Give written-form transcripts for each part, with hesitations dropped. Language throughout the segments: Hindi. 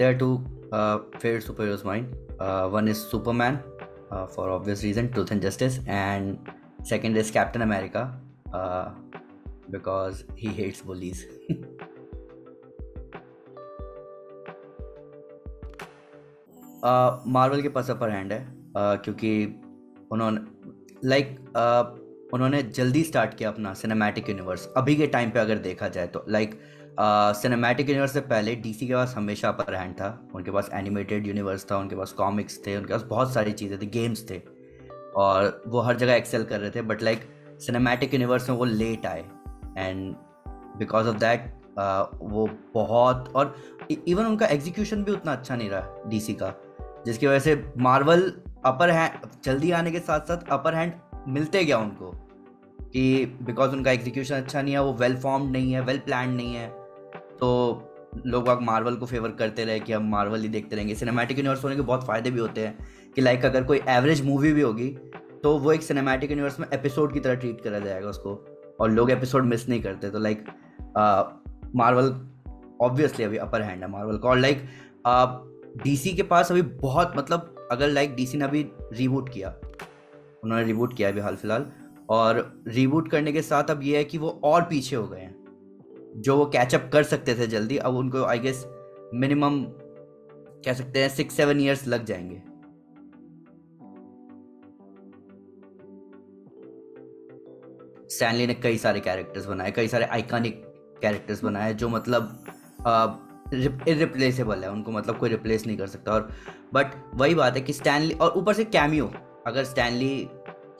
there are two favorite superheroes mine. One is Superman, for obvious reason, truth and justice, and second is Captain America, uh, because he hates bullies. Marvel के पास अपर हैंड है, क्योंकि उन्होंने उन्होंने जल्दी स्टार्ट किया अपना सिनेमैटिक यूनिवर्स। अभी के टाइम पे अगर देखा जाए तो सिनेमैटिक यूनिवर्स से पहले डीसी के पास हमेशा अपर हैंड था। उनके पास एनिमेटेड यूनिवर्स था, उनके पास कॉमिक्स थे, उनके पास बहुत सारी चीज़ें थी, गेम्स थे, और वो हर जगह एक्सेल कर रहे थे। बट सिनेमैटिक यूनिवर्स में वो लेट आए, एंड बिकॉज ऑफ दैट वो बहुत, और इवन उनका एग्जीक्यूशन भी उतना अच्छा नहीं रहा डीसी का, जिसकी वजह से मार्वल अपर हैंड जल्दी आने के साथ साथ अपर हैंड मिलते गया उनको, कि बिकॉज उनका एग्जीक्यूशन अच्छा नहीं है, वो वेल फॉर्म्ड नहीं है, वेल प्लान नहीं है, तो लोग अब मार्वल को फेवर करते रहे कि हम मार्वल ही देखते रहेंगे। सिनेमैटिक यूनिवर्स होने के बहुत फ़ायदे भी होते हैं कि अगर कोई एवरेज मूवी भी होगी तो वो एक सिनेमैटिक यूनिवर्स में एपिसोड की तरह ट्रीट करा जाएगा उसको, और लोग एपिसोड मिस नहीं करते। तो मार्वल ऑब्वियसली अभी अपर हैंड है मार्वल का। और डीसी के पास अभी बहुत, अगर डीसी ने अभी रिबूट किया, उन्होंने रिबूट किया अभी हाल फिलहाल, और रिबूट करने के साथ अब ये है कि वो और पीछे हो गए हैं। जो वो कैचअप कर सकते थे जल्दी, अब उनको आई गेस मिनिमम कह सकते हैं 6-7 ईयर्स लग जाएंगे। स्टैनली ने कई सारे कैरेक्टर्स बनाए, कई सारे आइकॉनिक कैरेक्टर्स बनाए, जो इररिप्लेसेबल है, उनको कोई रिप्लेस नहीं कर सकता। और बट वही बात है कि स्टैनली, और ऊपर से कैमियो, अगर स्टैनली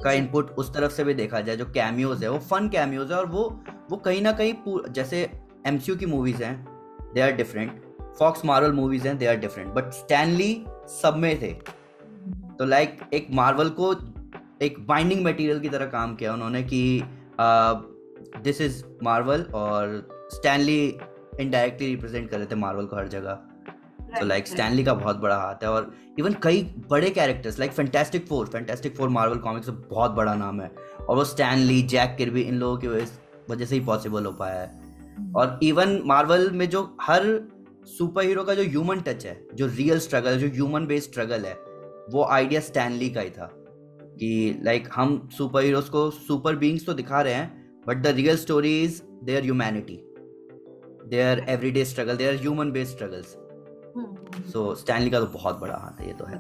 का इनपुट उस तरफ से भी देखा जाए, जो कैमियोज है वो फन कैमियोज है, और वो कहीं ना कहीं, जैसे एमसीयू की मूवीज हैं they are different, Fox Marvel movies हैं they are different, but Stan Lee सब में थे। तो एक मार्वल को एक बाइंडिंग मटेरियल की तरह काम किया उन्होंने कि दिस इज मार्वल, और स्टैनली इनडायरेक्टली रिप्रेजेंट कर रहे थे मार्वल को हर जगह। तो स्टैनली का बहुत बड़ा हाथ है, और इवन कई बड़े characters fantastic four Marvel comics में बहुत बड़ा नाम है, और वो स्टैनली, जैक किर्बी, इन लोगों की वजह से ही पॉसिबल हो पाया है। और इवन मार्वल में जो हर सुपर हीरो का जो ह्यूमन टच है, जो रियल स्ट्रगल, जो ह्यूमन बेस्ड स्ट्रगल है, वो आइडिया स्टैनली का ही था कि हम सुपर हीरोज को सुपर बीइंग्स तो दिखा रहे हैं, but the real story is their humanity, their everyday struggle, their human based struggles. So Stan Lee का तो बहुत बड़ा हाथ है, ये तो है।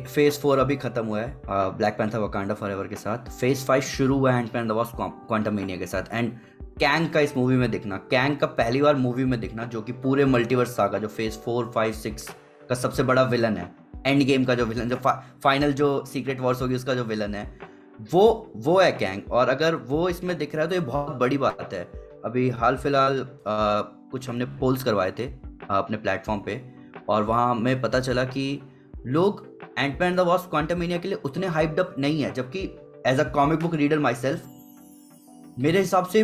फेज 4 अभी खत्म हुआ है ब्लैक पैंथर वकांडा फॉरएवर के साथ। फेज 5 शुरू हुआ है एंटमैन द वास्प क्वांटममेनिया के साथ। एंड कैंग का इस मूवी में दिखना, कैंग का पहली बार मूवी में दिखना, जो कि पूरे मल्टीवर्स सागा, जो फेज 4, 5, 6 का सबसे बड़ा विलन है, एंड गेम का जो विलन, जो फाइनल जो सीक्रेट वॉर्स होगी उसका जो विलन है, वो है कैंग। और अगर वो इसमें दिख रहा है तो ये बहुत बड़ी बात है। अभी हाल फिलहाल कुछ हमने पोल्स करवाए थे अपने प्लेटफॉर्म पे, और वहाँ हमें पता चला कि लोग एंटमैन द वास्प क्वांटममेनिया के लिए उतने हाइप्ड अप नहीं है, जबकि as a comic book reader myself, मेरे हिसाब से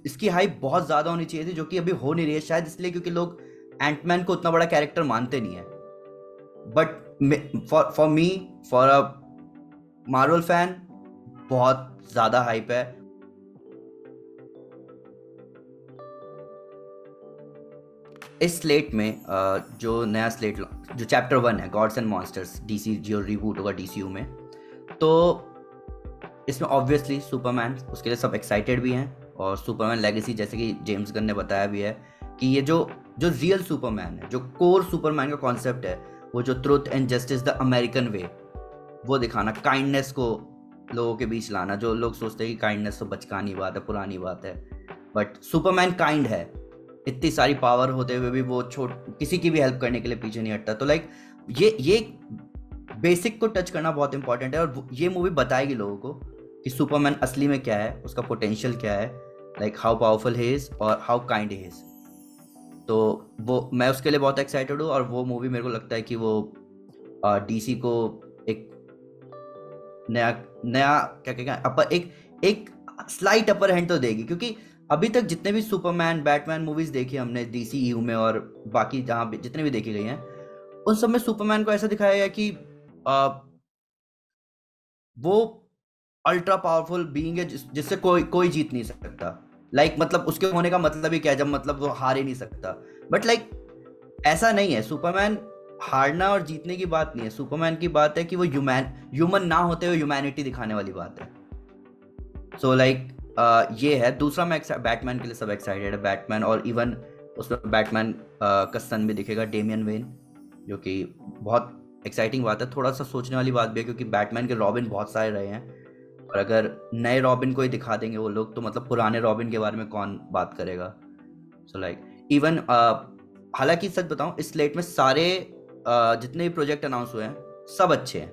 इसकी हाइप बहुत ज़्यादा होनी चाहिए थी, जो कि अभी हो नहीं रही है, शायद इसलिए क्योंकि लोग एंटमैन को उतना बड़ा कैरेक्टर मानते नहीं है। But for me, for a Marvel fan, बहुत ज़्यादा हाइप है। इस स्लेट में जो नया स्लेट, जो चैप्टर 1 है, गॉड्स एंड मॉन्स्टर्स, डीसी जो रिबूट होगा डीसीयू में, तो इसमें ऑब्वियसली सुपरमैन, उसके लिए सब एक्साइटेड भी हैं। और सुपरमैन लेगेसी, जैसे कि जेम्स गन ने बताया भी है, कि ये जो रियल सुपरमैन है, जो कोर सुपरमैन का कॉन्सेप्ट है, वो जो truth and justice the American way, वो दिखाना, काइंडनेस को लोगों के बीच लाना। जो लोग सोचते हैं कि काइंडनेस तो बचकानी बात है, पुरानी बात है, बट सुपरमैन काइंड है, इतनी सारी पावर होते हुए भी वो किसी की भी हेल्प करने के लिए पीछे नहीं हटता। तो ये बेसिक को टच करना बहुत इंपॉर्टेंट है, और ये मूवी बताएगी लोगों को कि सुपरमैन असली में क्या है, उसका पोटेंशियल क्या है, हाउ पावरफुल ही इज और हाउ काइंड ही इज। तो वो, मैं उसके लिए बहुत एक्साइटेड हूँ, और वो मूवी मेरे को लगता है कि वो डीसी को एक नया क्या कहते हैं, एक स्लाइट अपर हैंड तो देगी, क्योंकि अभी तक जितने भी सुपरमैन, बैटमैन मूवीज देखी हमने डीसीयू में, और बाकी जहाँ भी जितने भी देखी गई हैं, उन सब में सुपरमैन को ऐसा दिखाया गया कि वो अल्ट्रा पावरफुल बीइंग है जिससे कोई कोई जीत नहीं सकता। मतलब उसके होने का मतलब ही क्या है, जब मतलब वो हार ही नहीं सकता। बट ऐसा नहीं है, सुपरमैन हारना और जीतने की बात नहीं है। सुपरमैन की बात है कि वो ह्यूमन ना होते हुए ह्यूमैनिटी दिखाने वाली बात है। सो ये है। दूसरा, मैं बैटमैन के लिए सब एक्साइटेड है। बैटमैन, और इवन उसमें बैटमैन का सन भी दिखेगा, डेमियन वेन, जो कि बहुत एक्साइटिंग बात है। थोड़ा सा सोचने वाली बात भी है, क्योंकि बैटमैन के रॉबिन बहुत सारे रहे हैं, और अगर नए रॉबिन को ही दिखा देंगे वो लोग, तो मतलब पुराने रॉबिन के बारे में कौन बात करेगा। सो इवन हालांकि सच बताऊं, इस स्लेट में सारे जितने भी प्रोजेक्ट अनाउंस हुए हैं सब अच्छे हैं,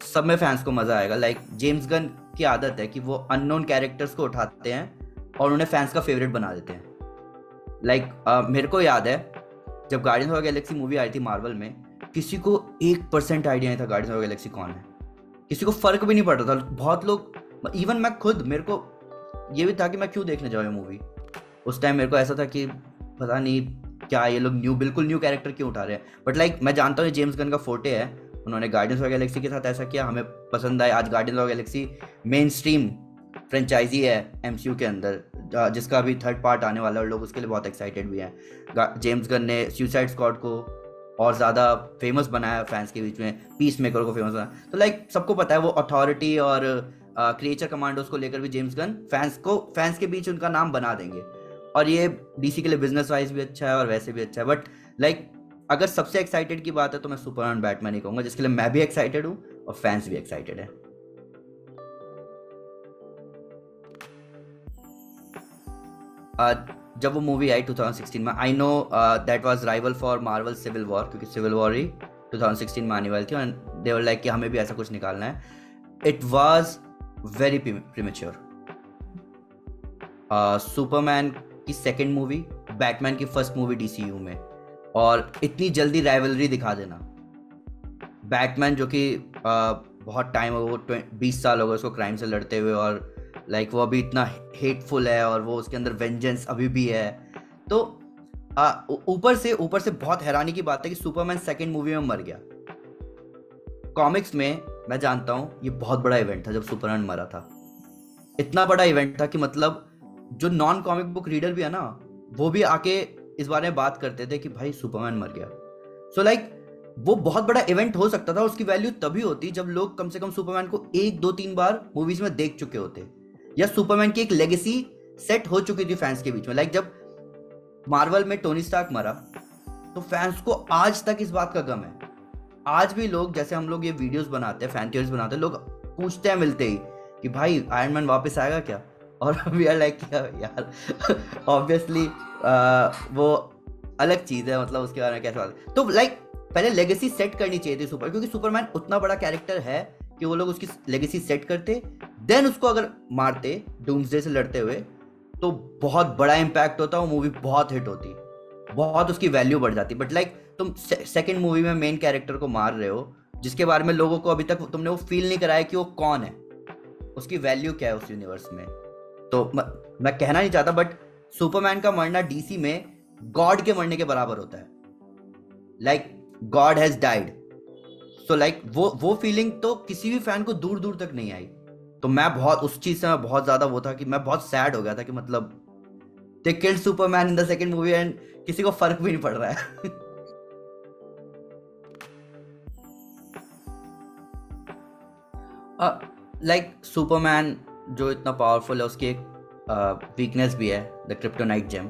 सब में फैंस को मजा आएगा। जेम्स गन की आदत है कि वो अननोन कैरेक्टर्स को उठाते हैं और उन्हें फैंस का फेवरेट बना देते हैं। मेरे को याद है जब गार्डियंस ऑफ गैलेक्सी मूवी आई थी मार्वल में, किसी को 1% आइडिया नहीं था गार्डियंस ऑफ गैलेक्सी कौन है, किसी को फर्क भी नहीं पड़ रहा था। बहुत लोग, इवन मैं खुद, मेरे को ये भी था कि मैं क्यों देखने जाऊँ ये मूवी। उस टाइम मेरे को ऐसा था कि पता नहीं क्या ये लोग बिल्कुल न्यू कैरेक्टर क्यों उठा रहे हैं। बट मैं जानता हूँ जेम्स गन का फोटे है, उन्होंने गार्डियंस ऑफ गैलेक्सी के साथ ऐसा किया, हमें पसंद आया। आज Guardians of Galaxy mainstream franchise है एमसीयू के अंदर, जिसका अभी थर्ड पार्ट आने वाला है, और लोग उसके लिए बहुत एक्साइटेड भी हैं। जेम्स गन ने सुसाइड स्क्वाड को और ज़्यादा फेमस बनाया फैंस के बीच में, पीस मेकर को फेमस बनाया। तो सबको पता है वो अथॉरिटी और क्रिएचर कमांडोज को लेकर भी जेम्स गन फैंस के बीच उनका नाम बना देंगे, और ये डीसी के लिए बिजनेस वाइज भी अच्छा है और वैसे भी अच्छा है। बट अगर सबसे एक्साइटेड की बात है तो मैं सुपरमैन बैटमैन ही कहूंगा, जिसके लिए मैं भी एक्साइटेड हूँ और फैंस भी एक्साइटेड है। जब वो मूवी आई 2016 में, I know that was rival for Marvel Civil War, क्योंकि सिविल वॉर ही 2016 में आने वाली थी, एंड दे वर कि हमें भी ऐसा कुछ निकालना है। It was very premature. Superman की सेकेंड मूवी, बैटमैन की फर्स्ट मूवी डीसीयू में, और इतनी जल्दी राइवलरी दिखा देना। बैटमैन जो कि बहुत टाइम हो, वो 20 साल हो गए उसको क्राइम से लड़ते हुए, और वो अभी इतना हेटफुल है, और वो उसके अंदर वेंजेंस अभी भी है। तो ऊपर से बहुत हैरानी की बात है कि सुपरमैन सेकेंड मूवी में मर गया। कॉमिक्स में मैं जानता हूँ ये बहुत बड़ा इवेंट था जब सुपरमैन मरा था। इतना बड़ा इवेंट था कि मतलब जो नॉन कॉमिक बुक रीडर भी है ना, वो भी आके इस बारे में बात करते थे कि भाई सुपरमैन मर गया। सो वो बहुत बड़ा इवेंट हो सकता था। उसकी वैल्यू तभी होती जब लोग कम से कम सुपरमैन को 1, 2, 3 बार मूवीज में देख चुके होते, या सुपरमैन की एक लेगेसी सेट हो चुकी थी फैंस के बीच में। जब मार्वल में टोनी स्टार्क मरा, तो फैंस को आज तक इस बात का गम है। आज भी लोग, जैसे हम लोग ये वीडियोस बनाते हैं, फैन थ्योरीज बनाते हैं, लोग पूछते हैं मिलते ही कि भाई आयरन मैन वापस आएगा क्या, और वी आर यार ऑब्वियसली वो अलग चीज है, मतलब उसके बारे में कैसे बात। तो पहले लेगेसी सेट करनी चाहिए थी क्योंकि सुपरमैन उतना बड़ा कैरेक्टर है कि वो लोग उसकी लेगेसी सेट करते, देन उसको अगर मारते डूम्सडे से लड़ते हुए, तो बहुत बड़ा इंपैक्ट होता, वो मूवी बहुत हिट होती, बहुत उसकी वैल्यू बढ़ जाती। बट तुम सेकंड मूवी में मेन कैरेक्टर को मार रहे हो, जिसके बारे में लोगों को अभी तक तुमने वो फील नहीं कराया कि वो कौन है, उसकी वैल्यू क्या है उस यूनिवर्स में। तो मैं कहना नहीं चाहता, बट सुपरमैन का मरना डीसी में गॉड के मरने के बराबर होता है। God has died. सो वो फीलिंग तो किसी भी फैन को दूर दूर तक नहीं आई। तो मैं बहुत उस चीज से मैं बहुत ज्यादा वो था कि मैं बहुत सैड हो गया था कि मतलब they killed Superman in the second movie and किसी को फर्क भी नहीं पड़ रहा है। सुपरमैन जो इतना पावरफुल है, उसकी एक वीकनेस भी है, द क्रिप्टोनाइट जेम।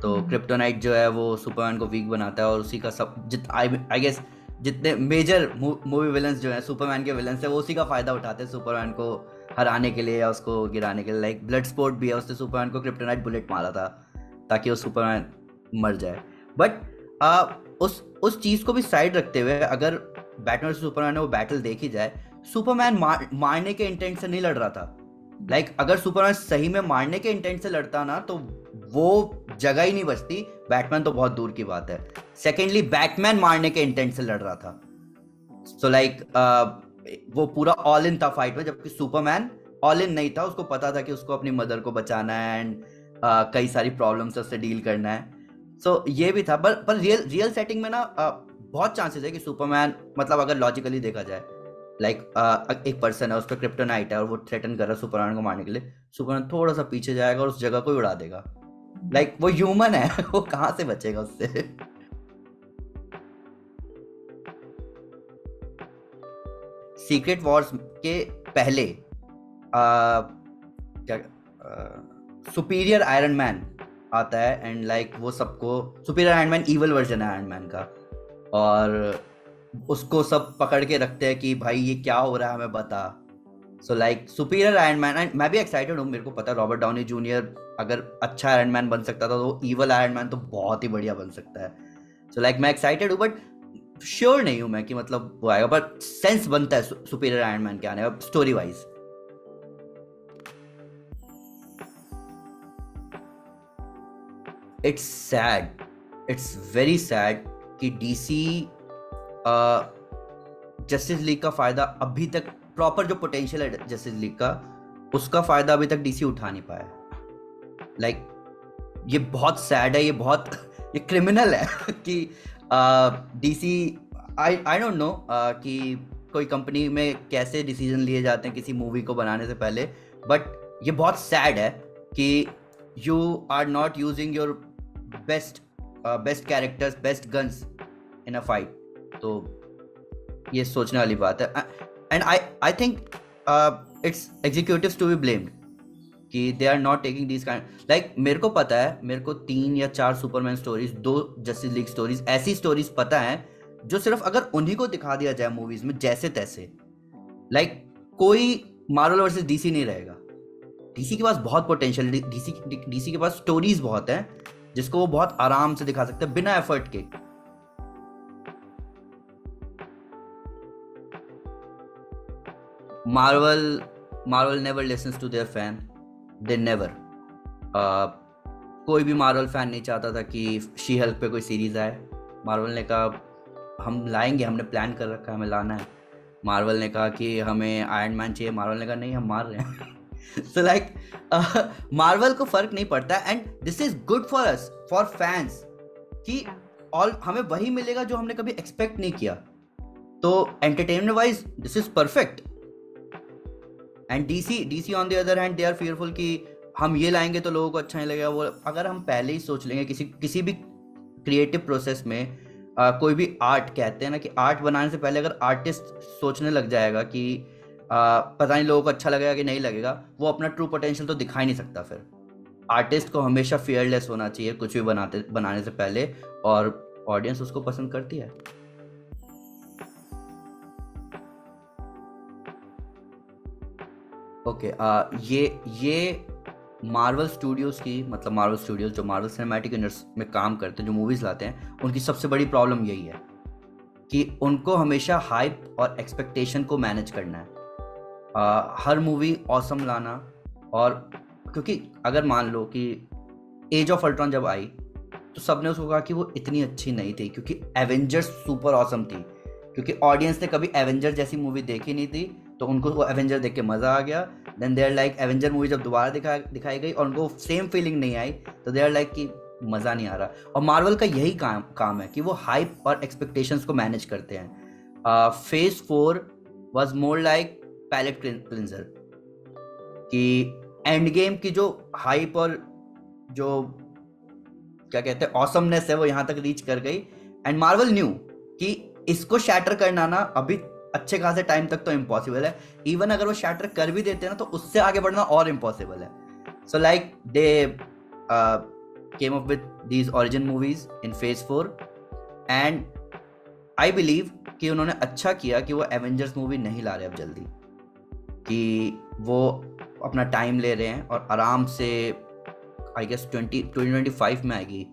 तो क्रिप्टोनाइट जो है वो सुपरमैन को वीक बनाता है, और उसी का सब आई गेस जितने मेजर मूवी विलन्स जो हैं सुपरमैन के विलन्स है, वो उसी का फायदा उठाते हैं सुपरमैन को हराने के लिए या उसको गिराने के लिए। ब्लड स्पोर्ट भी है, उसने सुपरमैन को क्रिप्टोनाइट बुलेट मारा था ताकि वो सुपरमैन मर जाए। बट उस चीज़ को भी साइड रखते हुए, अगर बैटमैन से सुपरमैन ने वो बैटल देखी जाए, सुपरमैन मारने के इंटेंट से नहीं लड़ रहा था। अगर सुपरमैन सही में मारने के इंटेंट से लड़ता ना, तो वो जगह ही नहीं बचती। बैटमैन तो बहुत दूर की बात है। सेकेंडली, बैटमैन मारने के इंटेंट से लड़ रहा था। सो वो पूरा ऑल इन था फाइट में, जबकि सुपरमैन ऑल इन नहीं था। उसको पता था कि उसको अपनी मदर को बचाना है एंड कई सारी प्रॉब्लम्स से उससे डील करना है। सो ये भी था। पर रियल सेटिंग में ना बहुत चांसेस है कि सुपरमैन, मतलब अगर लॉजिकली देखा जाए, लाइक एक पर्सन है, उस पर क्रिप्टोनाइट है और वो थ्रेटन कर रहा है सुपरमैन को मारने के लिए, सुपरमैन थोड़ा सा पीछे जाएगा और उस जगह को ही उड़ा देगा। लाइक वो ह्यूमन है वो कहाँ से बचेगा उससे। सीक्रेट वॉर्स के पहले क्या सुपीरियर आयरन मैन आता है एंड लाइक वो सबको, superior iron man evil version है आयरन मैन का, और उसको सब पकड़ के रखते हैं कि भाई ये क्या हो रहा है हमें बता। So like superior iron man, and मैं भी एक्साइटेड हूँ, मेरे को पता है रॉबर्ट डाउनी जूनियर अगर अच्छा आयरन मैन बन सकता था तो इवल आयरन मैन तो बहुत ही बढ़िया बन सकता है। सो लाइक मैं एक्साइटेड हूँ, बट श्योर नहीं हूँ मैं कि मतलब वो आएगा, बट सेंस बनता है सुपीरियर आयरन मैन के आने का story wise. It's sad, it's very sad कि डीसी जस्टिस लीग का फायदा अभी तक, प्रॉपर जो पोटेंशियल है जस्टिस लीग का, उसका फायदा अभी तक डीसी उठा नहीं पाया। लाइक ये बहुत सैड है, ये बहुत ये क्रिमिनल है कि डीसी, आई डोंट नो कि कोई कंपनी में कैसे डिसीजन लिए जाते हैं किसी मूवी को बनाने से पहले, बट ये बहुत सैड है कि you are not using your best characters, best guns in a fight. तो ये सोचने वाली बात है, and I think it's executives to be blamed कि they are not taking this kind. Like मेरे को पता है, मेरे को 3 या 4 Superman stories, 2 Justice League stories, ऐसी स्टोरीज पता है जो सिर्फ अगर उन्हीं को दिखा दिया जाए मूवीज में जैसे तैसे, लाइक कोई मार्वल वर्सेस डीसी नहीं रहेगा। डीसी के पास बहुत पोटेंशियल है, डीसी के पास स्टोरीज बहुत हैं जिसको वो बहुत आराम से दिखा सकते हैं बिना एफर्ट के। Marvel never listens to their fan, they never. कोई भी मार्वल फैन नहीं चाहता था कि शी हल्क पे कोई सीरीज आए। मार्वल ने कहा हम लाएंगे, हमने प्लान कर रखा है, हमें लाना है। मार्वल ने कहा कि हमें आयरन मैन चाहिए, मार्वल ने कहा नहीं हम मार रहे हैं। सो लाइक मार्वल को फर्क नहीं पड़ता, and this is good for us, for fans, कि ऑल हमें वही मिलेगा जो हमने कभी एक्सपेक्ट नहीं किया। तो entertainment wise this is perfect. And DC on the other hand they are fearful कि हम ये लाएंगे तो लोगों को अच्छा नहीं लगेगा। वो अगर हम पहले ही सोच लेंगे किसी भी क्रिएटिव प्रोसेस में, कोई भी आर्ट, कहते हैं ना कि आर्ट बनाने से पहले अगर आर्टिस्ट सोचने लग जाएगा कि पता नहीं लोगों को अच्छा लगेगा कि नहीं लगेगा, वो अपना ट्रू पोटेंशियल तो दिखा ही नहीं सकता। फिर आर्टिस्ट को हमेशा फियरलेस होना चाहिए कुछ भी बनाने से पहले, और ऑडियंस उसको पसंद करती है। ओके, ये मार्वल स्टूडियोज़ की, मतलब मार्वल स्टूडियोज़ जो मार्वल सिनेमैटिक यूनिवर्स में काम करते हैं, जो मूवीज़ लाते हैं, उनकी सबसे बड़ी प्रॉब्लम यही है कि उनको हमेशा हाइप और एक्सपेक्टेशन को मैनेज करना है। हर मूवी ऑसम लाना, और क्योंकि अगर मान लो कि एज ऑफ अल्ट्रॉन जब आई तो सबने उसको कहा कि वो इतनी अच्छी नहीं थी क्योंकि एवेंजर्स सुपर ऑसम थी, क्योंकि ऑडियंस ने कभी एवेंजर जैसी मूवी देखी नहीं थी, तो उनको वो एवेंजर देख के मज़ा आ गया। Then they are like, Avenger movie जब दोबारा दिखाई गई और उनको सेम फीलिंग नहीं आई, तो दे आर लाइक कि मज़ा नहीं आ रहा। और मार्वल का यही काम है कि वो हाइप और एक्सपेक्टेशंस को मैनेज करते हैं। Phase 4 was more like palate cleanser, कि एंड गेम की जो हाइप और जो क्या कहते हैं ऑसमनेस है वो यहाँ तक रीच कर गई, एंड मार्वल न्यू कि इसको शैटर करना ना अभी अच्छे खासे टाइम तक तो इम्पॉसिबल है। इवन अगर वो शैटर कर भी देते हैं ना तो उससे आगे बढ़ना और इम्पॉसिबल है। So like they came up with these origin movies in phase 4, and I believe कि उन्होंने अच्छा किया कि वो एवेंजर्स मूवी नहीं ला रहे अब जल्दी, कि वो अपना टाइम ले रहे हैं और आराम से, आई गेस 2025 में आएगी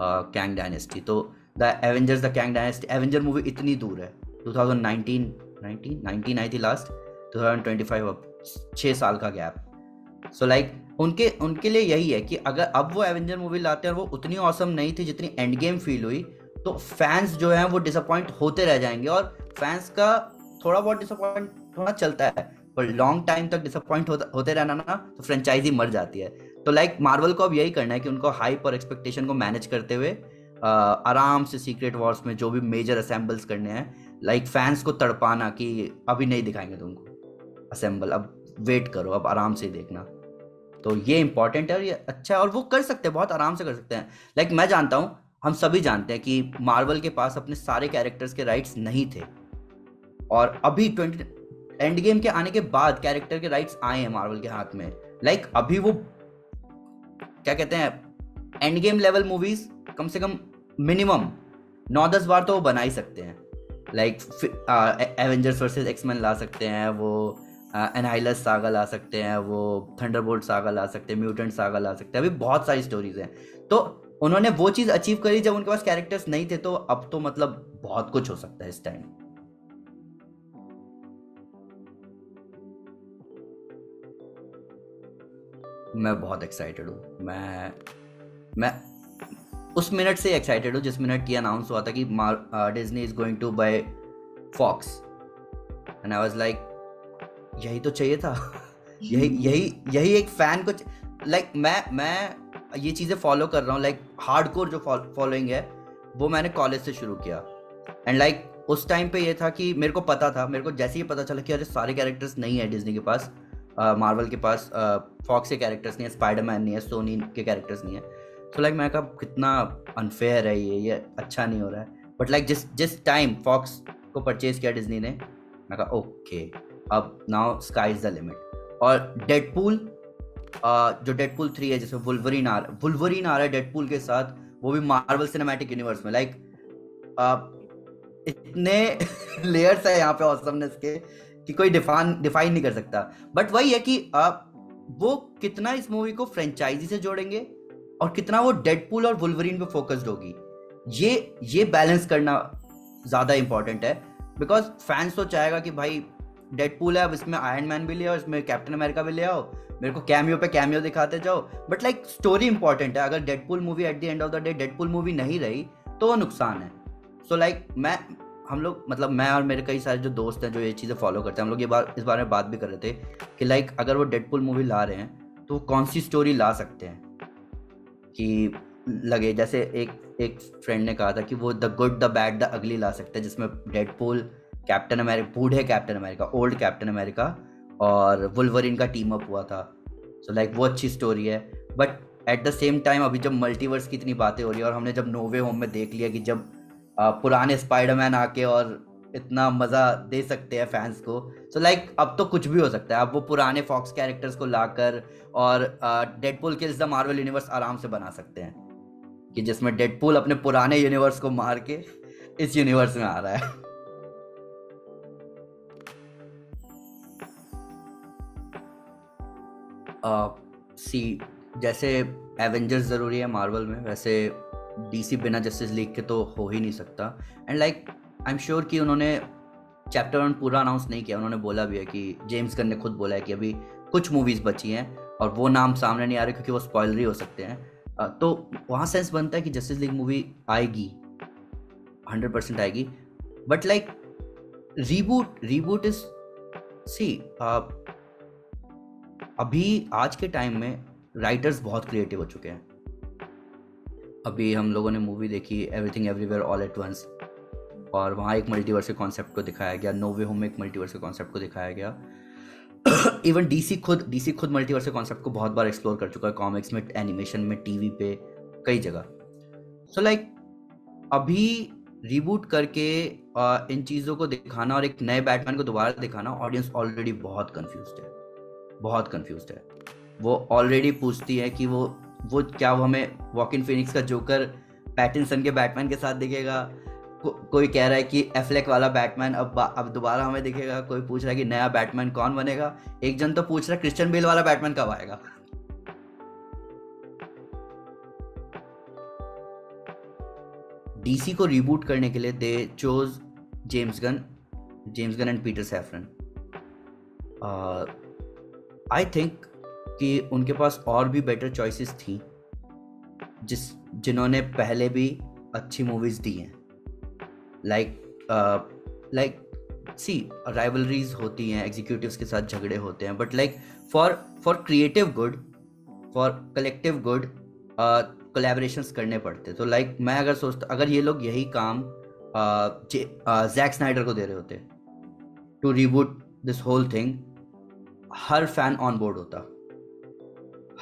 कैंग डायनेस्टी। तो the Avengers the Kang dynasty, Avenger movie इतनी दूर है, 2019 आई थी लास्ट, 2025, अब 6 साल का गैप। सो लाइक उनके लिए यही है कि अगर अब वो एवेंजर मूवी लाते हैं और वो उतनी ऑसम नहीं थी जितनी एंड गेम फील हुई, तो फैंस जो हैं वो डिसअपॉइंट होते रह जाएंगे, और फैंस का थोड़ा बहुत डिसअपॉइंट होना चलता है, पर लॉन्ग टाइम तक डिसअपॉइंट होते रहना ना तो फ्रेंचाइजी मर जाती है। तो लाइक मार्वल को अब यही करना है कि उनको हाइप और एक्सपेक्टेशन को मैनेज करते हुए आराम से सीक्रेट वॉर्स में जो भी मेजर असेंबल्स करने हैं, लाइक फैंस को तड़पाना कि अभी नहीं दिखाएंगे तुमको असेंबल, अब वेट करो, अब आराम से देखना। तो ये इंपॉर्टेंट है और ये अच्छा है, और वो कर सकते हैं, बहुत आराम से कर सकते हैं। लाइक मैं जानता हूँ, हम सभी जानते हैं कि मार्वल के पास अपने सारे कैरेक्टर्स के राइट्स नहीं थे, और अभी 20 एंड गेम के आने के बाद कैरेक्टर के राइट्स आए हैं मार्वल के हाथ में। लाइक अभी वो क्या कहते हैं, एंड गेम लेवल मूवीज कम से कम मिनिमम 9-10 बार तो वो बना ही सकते हैं। लाइक एवेंजर्स वर्सेस एक्समैन ला सकते हैं, वो एनाइलस सागा ला सकते हैं, वो थंडरबोल्ट सागा ला सकते हैं, म्यूटेंट सागा ला सकते हैं, अभी बहुत सारी स्टोरीज हैं। तो उन्होंने वो चीज़ अचीव करी जब उनके पास कैरेक्टर्स नहीं थे, तो अब तो मतलब बहुत कुछ हो सकता है इस टाइम। मैं बहुत एक्साइटेड हूँ। मैं उस मिनट से एक्साइटेड हूँ जिस मिनट ये अनाउंस हुआ था कि Disney is going to buy Fox, and I was like यही तो चाहिए था। यही यही यही एक फैन को लाइक मैं ये चीज़ें फॉलो कर रहा हूँ, लाइक हार्डकोर जो फॉलोइंग है वो मैंने कॉलेज से शुरू किया। एंड लाइक उस टाइम पे ये था कि मेरे को पता था, मेरे को जैसे ही पता चला कि अरे सारे कैरेक्टर्स नहीं है डिज्नी के पास, मार्वल के पास फॉक्स के कैरेक्टर्स नहीं है, स्पाइडरमैन नहीं है, सोनी के कैरेक्टर्स नहीं है, तो लाइक मैं कहा कितना अनफेयर है ये अच्छा नहीं हो रहा है। बट लाइक जिस टाइम फॉक्स को परचेज किया डिज्नी ने, मैं कहा ओके, अब now sky is the limit. और डेडपूल, जो डेडपूल 3 है जिसमें वुल्वरीन आ रहा है डेडपूल के साथ, वो भी मार्वल सिनेमैटिक यूनिवर्स में। लाइक इतने लेयर्स है यहाँ पे ऑसमनेस के कि कोई डिफाइन नहीं कर सकता। बट वही है कि वो कितना इस मूवी को फ्रेंचाइजी से जोड़ेंगे और कितना वो डेडपूल और वुल्वरीन पे फोकस्ड होगी, ये बैलेंस करना ज़्यादा इंपॉर्टेंट है। बिकॉज फैंस तो चाहेगा कि भाई डेडपूल है, अब इसमें आयरन मैन भी ले आओ, इसमें कैप्टन अमेरिका भी ले आओ, मेरे को कैमियो पे कैमियो दिखाते जाओ। बट लाइक स्टोरी इंपॉर्टेंट है। अगर Deadpool movie at the end of the day Deadpool movie नहीं रही तो वो नुकसान है। सो लाइक हम लोग मतलब मैं और मेरे कई सारे जो दोस्त हैं जो ये चीज़ें फॉलो करते हैं, हम लोग इस बारे में बात भी कर रहे थे कि लाइक अगर वो डेडपूल मूवी ला रहे हैं तो कौन सी स्टोरी ला सकते हैं कि लगे। जैसे एक फ्रेंड ने कहा था कि वो the good the bad the ugly ला सकते हैं, जिसमें डेडपूल, कैप्टन अमेरिका, बूढ़े Captain America, old Captain America और वुल्वरीन का टीम अप हुआ था। सो लाइक वो अच्छी स्टोरी है। But at the same time अभी जब मल्टीवर्स की इतनी बातें हो रही है, और हमने जब नो वे होम में देख लिया कि जब पुराने स्पाइडरमैन आके और इतना मज़ा दे सकते हैं फैंस को, सो लाइक अब तो कुछ भी हो सकता है। अब वो पुराने फॉक्स कैरेक्टर्स को लाकर और Deadpool kills the Marvel universe आराम से बना सकते हैं, कि जिसमें डेडपूल अपने पुराने यूनिवर्स को मार के इस यूनिवर्स में आ रहा है। सी जैसे एवेंजर्स ज़रूरी है मार्वल में, वैसे डीसी बिना जस्टिस लीग के तो हो ही नहीं सकता। And like I am sure कि उन्होंने चैप्टर 1 पूरा अनाउंस नहीं किया, उन्होंने बोला भी है कि जेम्स गन ने खुद बोला है कि अभी कुछ मूवीज़ बची हैं और वो नाम सामने नहीं आ रहे क्योंकि वो स्पॉइलर ही हो सकते हैं। तो वहाँ सेंस बनता है कि जस्टिस लीग मूवी आएगी, 100% आएगी। But like reboot is see अभी आज के टाइम में राइटर्स बहुत क्रिएटिव हो चुके हैं। अभी हम लोगों ने मूवी देखी Everything Everywhere All at Once, और वहाँ एक मल्टीवर्स के कॉन्सेप्ट को दिखाया गया। नो वे होम में एक मल्टीवर्स के कॉन्सेप्ट को दिखाया गया। इवन डीसी खुद मल्टीवर्स के कॉन्सेप्ट को बहुत बार एक्सप्लोर कर चुका है, कॉमिक्स में, एनिमेशन में, टीवी पे, कई जगह। सो लाइक अभी रीबूट करके इन चीज़ों को दिखाना और एक नए बैटमैन को दोबारा दिखाना, ऑडियंस ऑलरेडी बहुत कंफ्यूज्ड है। वो ऑलरेडी पूछती है कि वो क्या वो हमें वॉकिन फिनिक्स का जोकर पैटिंसन के बैटमैन के साथ दिखेगा। कोई कह रहा है कि एफ्लेक वाला बैटमैन अब दोबारा हमें दिखेगा। कोई पूछ रहा है कि नया बैटमैन कौन बनेगा। एक जन तो पूछ रहा है क्रिश्चियन बेल वाला बैटमैन कब आएगा। डीसी को रीबूट करने के लिए they chose James Gunn and Peter Safran. I think कि उनके पास और भी बेटर चॉइसेस थी जिन्होंने पहले भी अच्छी मूवीज दी हैं। लाइक सी राइवलरीज होती हैं, एग्जीक्यूटिव्स के साथ झगड़े होते हैं, but like for creative good, for collective good collaborations करने पड़ते। तो लाइक मैं अगर ये लोग यही काम जैक स्नाइडर को दे रहे होते to reboot this whole thing, हर फैन ऑन बोर्ड होता,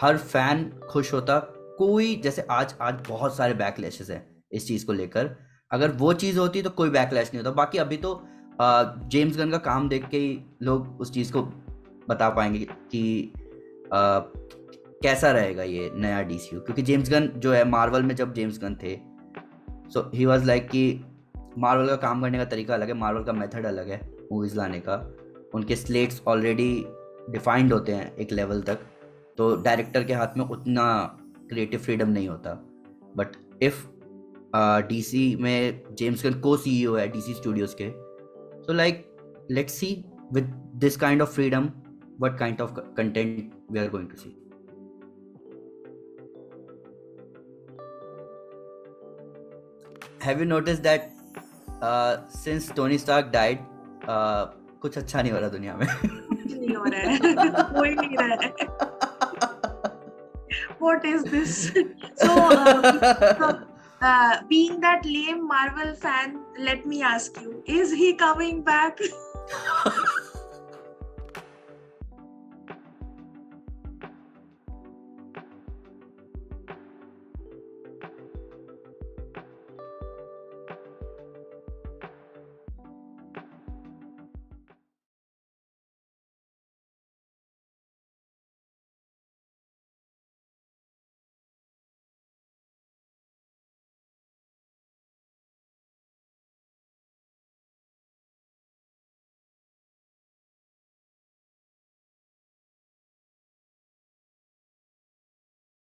हर फैन खुश होता। कोई जैसे आज बहुत सारे बैकलैशेस हैं इस चीज़ को लेकर, अगर वो चीज़ होती तो कोई बैकलैश नहीं होता। बाकी अभी तो जेम्स गन का काम देख के ही लोग उस चीज़ को बता पाएंगे कि कैसा रहेगा ये नया डीसीयू, क्योंकि जेम्स गन जो है मार्वल में जब जेम्स गन थे, सो ही वाज लाइक कि मार्वल का काम करने का तरीका अलग है, मार्वल का मेथड अलग है मूवीज़ लाने का, उनके स्लेट्स ऑलरेडी डिफाइंड होते हैं एक लेवल तक, तो डायरेक्टर के हाथ में उतना क्रिएटिव फ्रीडम नहीं होता। बट इफ़ डीसी में जेम्स गन को सीईओ है डीसी स्टूडियोज के, so like let's see with this kind of freedom what kind of content we are going to see. Have you noticed that since Tony Stark died, कुछ अच्छा नहीं हो रहा दुनिया में? नहीं हो रहा है, कोई नहीं रहा है. What is this? So, being that lame Marvel fan, let me ask you: is he coming back?